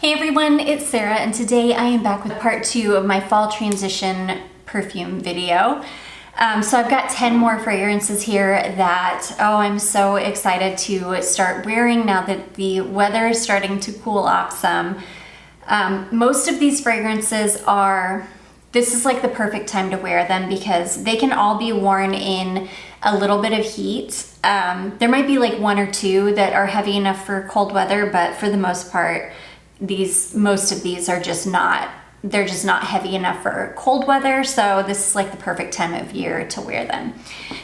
Hey everyone, it's Sarah, and today I am back with part 2 of my fall transition perfume video. So I've got 10 more fragrances here that, I'm so excited to start wearing now that the weather is starting to cool off some. Most of these fragrances this is like the perfect time to wear them because they can all be worn in a little bit of heat. There might be like 1 or 2 that are heavy enough for cold weather, but for the most part, most of these are just not heavy enough for cold weather, so this is like the perfect time of year to wear them.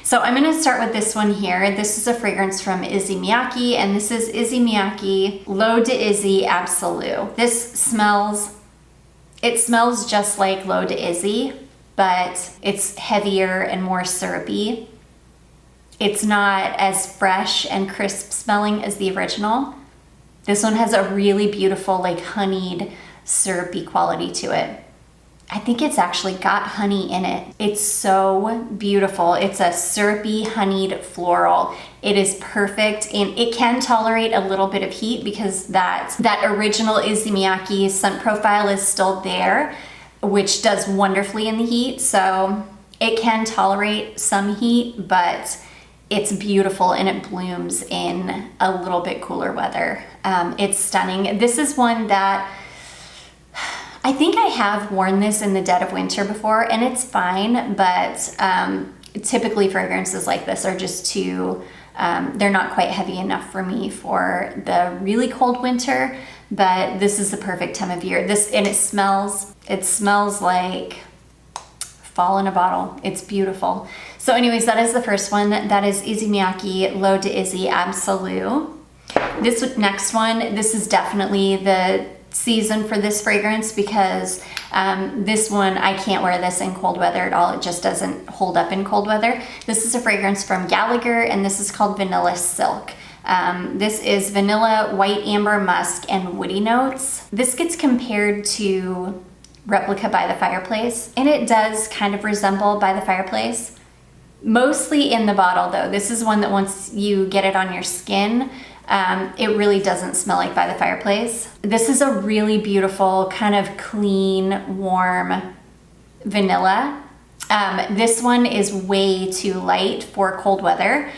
So I'm going to start with this one here. This is a fragrance from Izzy Miyaki, and this is Izzy Miyaki L'Eau d'Issey Absolue. It smells just like L'Eau d'Issey, but it's heavier and more syrupy. It's not as fresh and crisp smelling as the original. This one has a really beautiful, like honeyed, syrupy quality to it. I think it's actually got honey in it. It's so beautiful. It's a syrupy, honeyed floral. It is perfect, and it can tolerate a little bit of heat because that original Izzy Miyaki scent profile is still there, which does wonderfully in the heat. So it can tolerate some heat, but it's beautiful and it blooms in a little bit cooler weather. It's stunning. This is one that I think I have worn this in the dead of winter before, and it's fine, but typically fragrances like this are just too, they're not quite heavy enough for me for the really cold winter, but this is the perfect time of year. And it smells like fall in a bottle. It's beautiful. So anyways, that is the first one. That is Izzy Miyaki L'Eau d'Issey Absolue. This next one, this is definitely the season for this fragrance because this one, I can't wear this in cold weather at all. It just doesn't hold up in cold weather. This is a fragrance from Gallagher, and this is called Vanilla Silk. This is vanilla, white amber, musk, and woody notes. This gets compared to Replica by the Fireplace, and it does kind of resemble By the Fireplace. Mostly in the bottle though. This is one that once you get it on your skin, it really doesn't smell like By the Fireplace. This is a really beautiful, kind of clean, warm vanilla. This one is way too light for cold weather,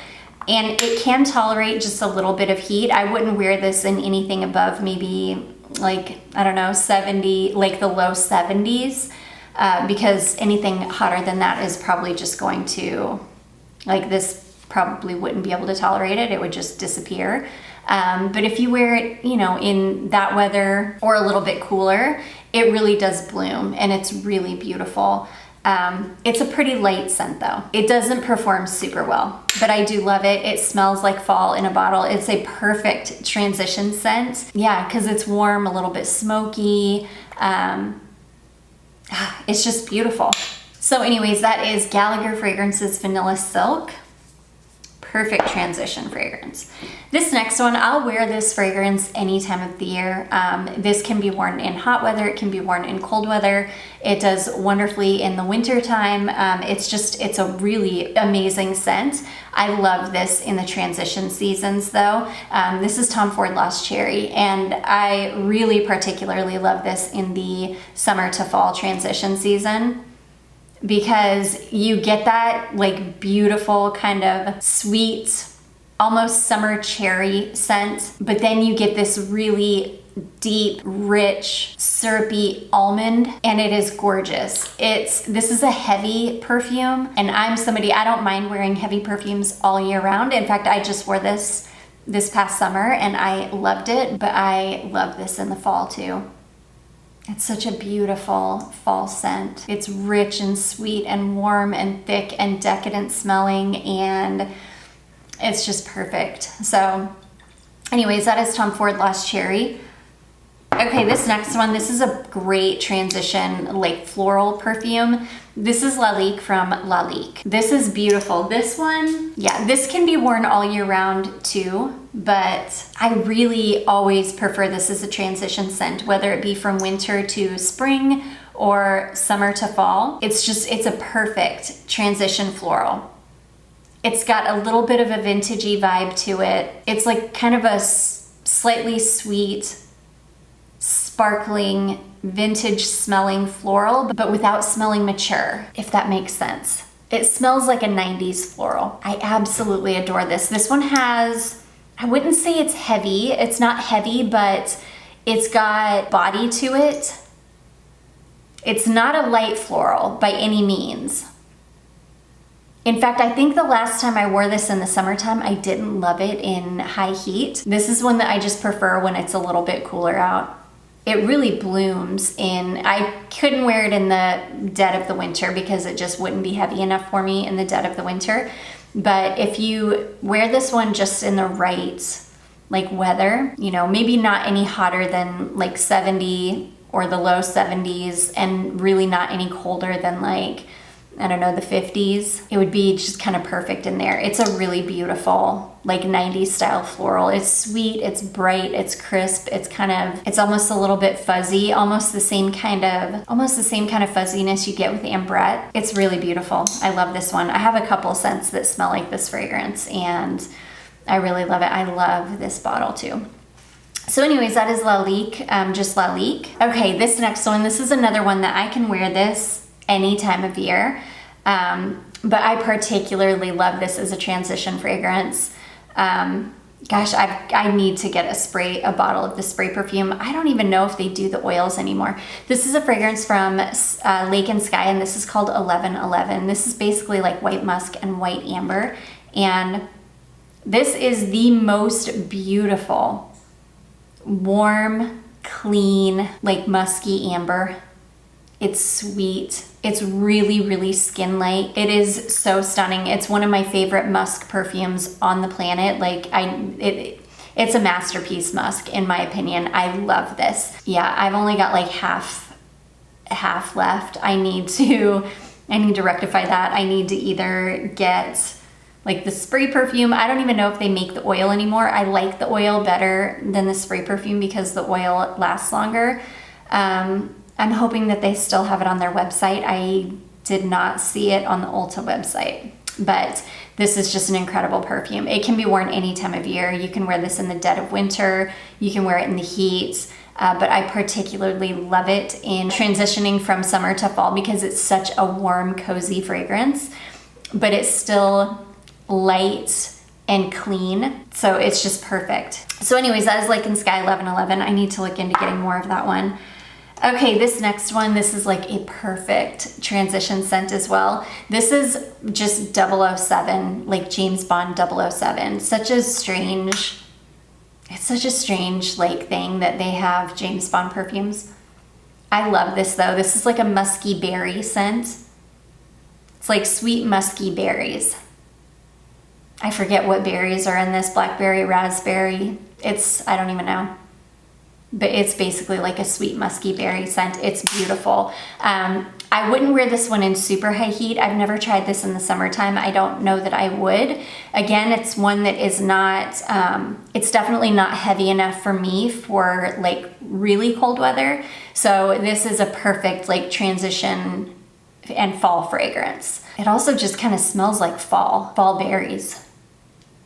and it can tolerate just a little bit of heat. I wouldn't wear this in anything above maybe like, I don't know, 70, like the low 70s, because anything hotter than that is probably just going to, like, this probably wouldn't be able to tolerate it. It would just disappear. But if you wear it, in that weather or a little bit cooler, it really does bloom, and it's really beautiful. It's a pretty light scent though. It doesn't perform super well, but I do love it. It smells like fall in a bottle. It's a perfect transition scent. Yeah, because it's warm, a little bit smoky. It's just beautiful. So anyways, that is Gallagher Fragrances Vanilla Silk. Perfect transition fragrance. This next one, I'll wear this fragrance any time of the year. This can be worn in hot weather, it can be worn in cold weather. It does wonderfully in the winter time. It's a really amazing scent. I love this in the transition seasons though. This is Tom Ford Lost Cherry, and I really particularly love this in the summer to fall transition season, because you get that like beautiful kind of sweet, almost summer cherry scent, but then you get this really deep, rich, syrupy almond, and it is gorgeous. This is a heavy perfume, and I'm somebody, I don't mind wearing heavy perfumes all year round. In fact, I just wore this past summer and I loved it, but I love this in the fall too. It's such a beautiful fall scent. It's rich and sweet and warm and thick and decadent smelling, and it's just perfect. So anyways, that is Tom Ford Lost Cherry. Okay, this next one, this is a great transition, like floral perfume. This is LAIK from LAIK. This is beautiful. This one, yeah, this can be worn all year round too, but I really always prefer this as a transition scent, whether it be from winter to spring or summer to fall. It's a perfect transition floral. It's got a little bit of a vintagey vibe to it. It's like kind of a slightly sweet, sparkling, vintage smelling floral, but without smelling mature, if that makes sense. It smells like a 90s floral. I absolutely adore this. This one has, I wouldn't say it's heavy. It's not heavy, but it's got body to it. It's not a light floral by any means. In fact, I think the last time I wore this in the summertime, I didn't love it in high heat. This is one that I just prefer when it's a little bit cooler out. It really blooms I couldn't wear it in the dead of the winter because it just wouldn't be heavy enough for me in the dead of the winter. But if you wear this one just in the right like weather, you know, maybe not any hotter than like 70 or the low 70s and really not any colder than like, I don't know, the 50s, it would be just kind of perfect in there. It's a really beautiful, like 90s style floral. It's sweet, it's bright, it's crisp, it's almost a little bit fuzzy, almost the same kind of fuzziness you get with ambrette. It's really beautiful. I love this one. I have a couple scents that smell like this fragrance and I really love it. I love this bottle too. So anyways, that is LAIK, just LAIK. Okay, this next one, this is another one that I can wear this any time of year. But I particularly love this as a transition fragrance. Gosh, I need to get a bottle of the spray perfume. I don't even know if they do the oils anymore. This is a fragrance from LAIK and Sky, and this is called 1111. This is basically like white musk and white amber. And this is the most beautiful, warm, clean, like musky amber. It's sweet. It's really, really skin light. It is so stunning. It's one of my favorite musk perfumes on the planet. Like it's a masterpiece musk in my opinion. I love this. Yeah, I've only got like half left. I need to rectify that. I need to either get like the spray perfume. I don't even know if they make the oil anymore. I like the oil better than the spray perfume because the oil lasts longer. I'm hoping that they still have it on their website. I did not see it on the Ulta website, but this is just an incredible perfume. It can be worn any time of year. You can wear this in the dead of winter. You can wear it in the heat, but I particularly love it in transitioning from summer to fall because it's such a warm, cozy fragrance, but it's still light and clean. So it's just perfect. So anyways, that is LAIK and Sky 1111. I need to look into getting more of that one. Okay, this next one, this is like a perfect transition scent as well. This is just 007, like James Bond 007. It's such a strange like thing that they have James Bond perfumes. I love this though. This is like a musky berry scent. It's like sweet musky berries. I forget what berries are in this, blackberry, raspberry. I don't even know. But it's basically like a sweet musky berry scent. It's beautiful. I wouldn't wear this one in super high heat. I've never tried this in the summertime. I don't know that I would. Again, it's one that is not, it's definitely not heavy enough for me for like really cold weather. So this is a perfect like transition and fall fragrance. It also just kind of smells like fall berries.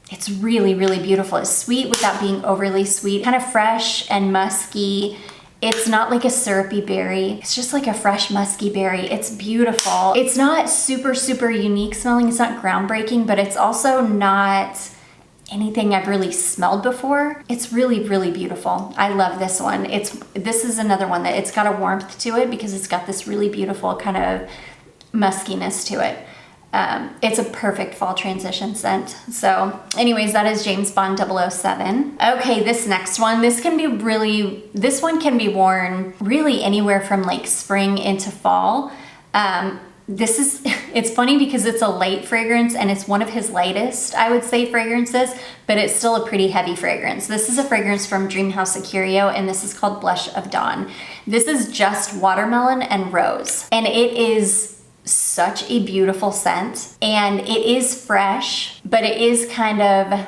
It's really, really beautiful. It's sweet without being overly sweet, kind of fresh and musky. It's not like a syrupy berry. It's just like a fresh musky berry. It's beautiful. It's not super, super unique smelling. It's not groundbreaking, but it's also not anything I've really smelled before. It's really, really beautiful. I love this one. This is another one that it's got a warmth to it because it's got this really beautiful kind of muskiness to it. It's a perfect fall transition scent. So anyways, that is James Bond 007. Okay, this next one, this one can be worn really anywhere from like spring into fall. It's funny because it's a light fragrance and it's one of his lightest, I would say, fragrances, but it's still a pretty heavy fragrance. This is a fragrance from Dreamhouse Acurio and this is called Blush of Dawn. This is just watermelon and rose and it is such a beautiful scent and it is fresh, but it is fresh,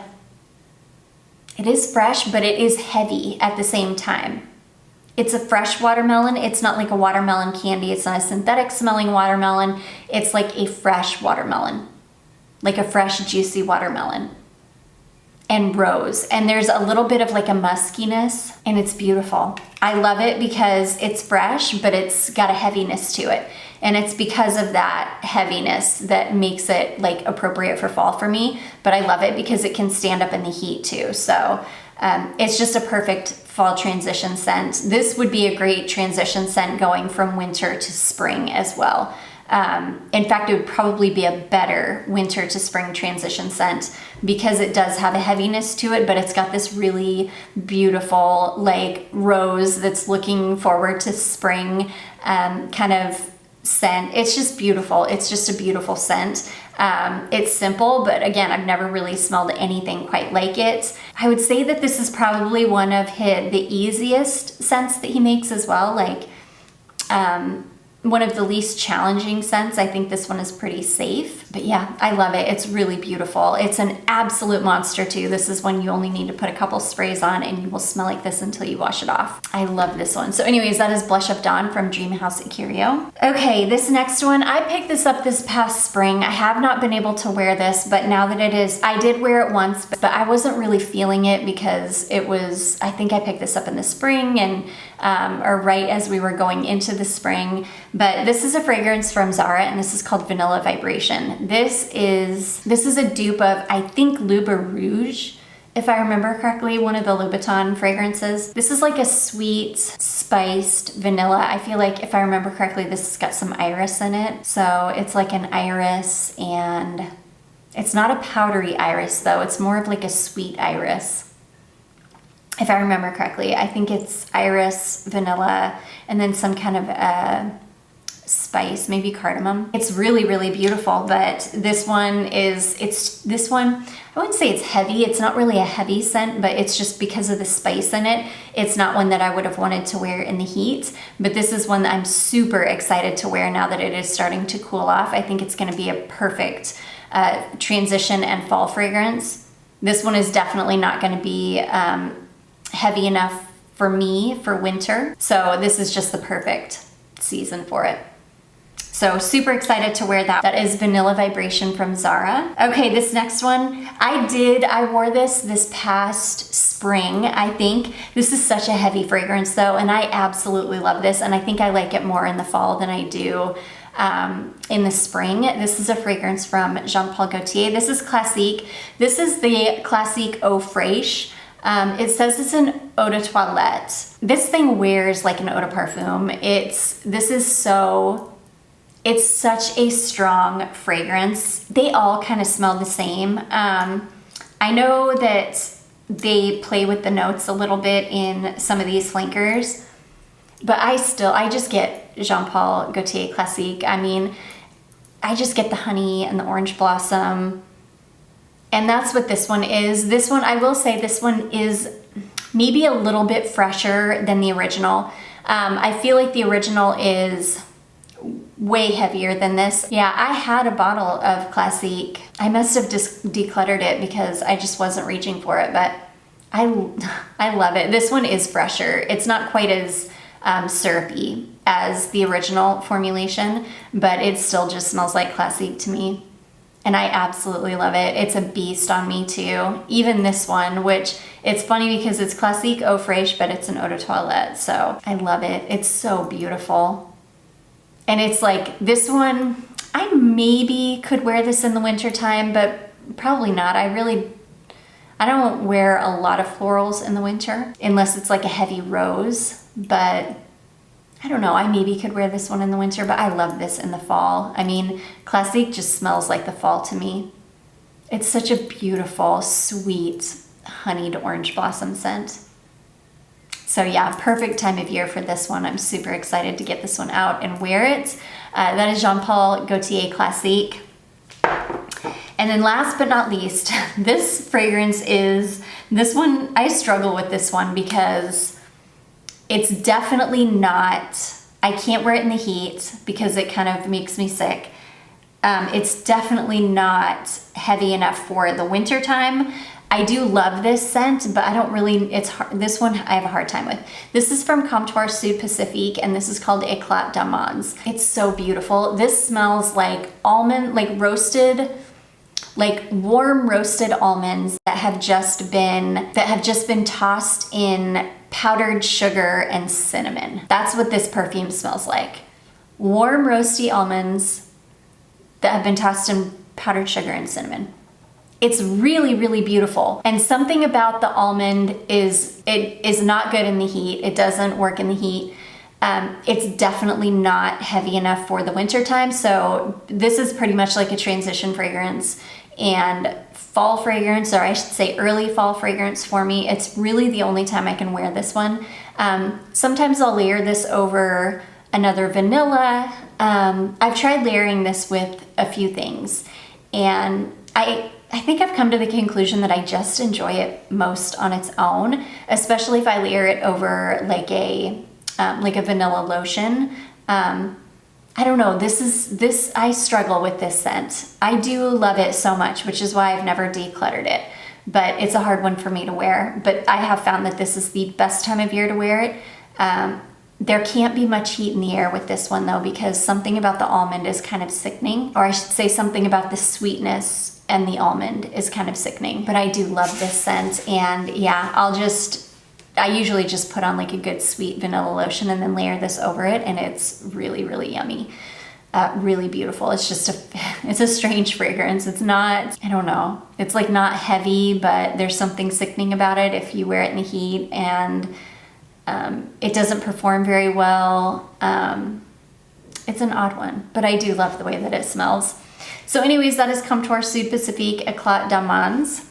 but it is heavy at the same time. It's a fresh watermelon. It's not like a watermelon candy. It's not a synthetic smelling watermelon. It's like a fresh watermelon, like a fresh juicy watermelon. and rose. And there's a little bit of like a muskiness, and it's beautiful. I love it because it's fresh, but it's got a heaviness to it. And it's because of that heaviness that makes it like appropriate for fall for me. But I love it because it can stand up in the heat too. So it's just a perfect fall transition scent. This would be a great transition scent going from winter to spring as well. In fact, it would probably be a better winter to spring transition scent because it does have a heaviness to it, but it's got this really beautiful like rose that's looking forward to spring kind of scent. It's just beautiful. It's just a beautiful scent. It's simple, but again, I've never really smelled anything quite like it. I would say that this is probably one of the easiest scents that he makes as well. Like, one of the least challenging scents. I think this one is pretty safe, but yeah, I love it. It's really beautiful. It's an absolute monster too. This is one you only need to put a couple sprays on and you will smell like this until you wash it off. I love this one. So anyways, that is Blush Up Dawn from Dream House at Curio. Okay, this next one, I picked this up this past spring. I have not been able to wear this, but now that it is, I did wear it once, but I wasn't really feeling it because it was, I think I picked this up in the spring and or right as we were going into the spring. But this is a fragrance from Zara and this is called Vanilla Vibration. This is a dupe of, I think, Luba Rouge, if I remember correctly, one of the Louboutin fragrances. This is like a sweet, spiced vanilla. I feel like if I remember correctly, this has got some iris in it. So it's like an iris, and it's not a powdery iris though. It's more of like a sweet iris. If I remember correctly, I think it's iris, vanilla, and then some kind of spice, maybe cardamom. It's really, really beautiful, but this one is, I wouldn't say it's heavy. It's not really a heavy scent, but it's just because of the spice in it. It's not one that I would have wanted to wear in the heat, but this is one that I'm super excited to wear now that it is starting to cool off. I think it's gonna be a perfect transition and fall fragrance. This one is definitely not gonna be heavy enough for me for winter. So this is just the perfect season for it. So super excited to wear that. That is Vanilla Vibration from Zara. Okay, this next one, I wore this past spring, I think. This is such a heavy fragrance though, and I absolutely love this, and I think I like it more in the fall than I do in the spring. This is a fragrance from Jean Paul Gaultier. This is Classique. This is the Classique Eau Fraiche. It says it's an eau de toilette. This thing wears like an eau de parfum. It's such a strong fragrance. They all kind of smell the same. I know that they play with the notes a little bit in some of these flankers, but I just get Jean Paul Gaultier Classique. I mean, I just get the honey and the orange blossom. And that's what this one is. This one, I will say this one is maybe a little bit fresher than the original. I feel like the original is way heavier than this. Yeah, I had a bottle of Classique. I must have just decluttered it because I just wasn't reaching for it, but I love it. This one is fresher. It's not quite as syrupy as the original formulation, but it still just smells like Classique to me. And I absolutely love it. It's a beast on me too. Even this one, which it's funny because it's Classique Eau Fraiche, but it's an eau de toilette. So I love it. It's so beautiful. And it's like this one, I maybe could wear this in the winter time, but probably not. I don't wear a lot of florals in the winter unless it's like a heavy rose, but I don't know, I maybe could wear this one in the winter, but I love this in the fall. I mean, Classique just smells like the fall to me. It's such a beautiful, sweet, honeyed orange blossom scent. So yeah, perfect time of year for this one. I'm super excited to get this one out and wear it. That is Jean Paul Gaultier Classique. And then last but not least, this fragrance is, this one, I struggle with this one because it's definitely not, I can't wear it in the heat because it kind of makes me sick. It's definitely not heavy enough for the winter time. I do love this scent, but I don't really, it's hard, this one I have a hard time with. This is from Comptoir Sud Pacifique, and this is called Eclat d'Amandes. It's so beautiful. This smells like almond, like roasted like warm roasted almonds that have just been tossed in powdered sugar and cinnamon. That's what this perfume smells like. Warm roasty almonds that have been tossed in powdered sugar and cinnamon. It's really, really beautiful. And something about the almond is, it is not good in the heat. It doesn't work in the heat. It's definitely not heavy enough for the winter time. So this is pretty much like a transition fragrance and fall fragrance, or I should say early fall fragrance for me. It's really the only time I can wear this one. Sometimes I'll layer this over another vanilla. I've tried layering this with a few things, and I think I've come to the conclusion that I just enjoy it most on its own, especially if I layer it over like a vanilla lotion. I don't know, I struggle with this scent. I do love it so much, which is why I've never decluttered it, but it's a hard one for me to wear. But I have found that this is the best time of year to wear it. There can't be much heat in the air with this one though, because something about the almond is kind of sickening, or I should say something about the sweetness and the almond is kind of sickening. But I do love this scent, and yeah, I usually just put on like a good sweet vanilla lotion and then layer this over it, and it's really, really yummy. Really beautiful. It's just it's a strange fragrance. It's not, I don't know, it's like not heavy, but there's something sickening about it if you wear it in the heat, and it doesn't perform very well. It's an odd one, but I do love the way that it smells. So anyways, that has come to our Sud Pacifique Eclat d'Amande.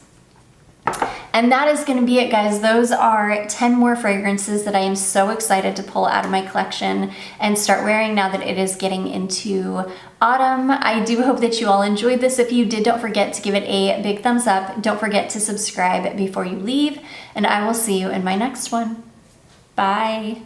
And that is going to be it, guys. Those are 10 more fragrances that I am so excited to pull out of my collection and start wearing now that it is getting into autumn. I do hope that you all enjoyed this. If you did, don't forget to give it a big thumbs up. Don't forget to subscribe before you leave, and I will see you in my next one. Bye.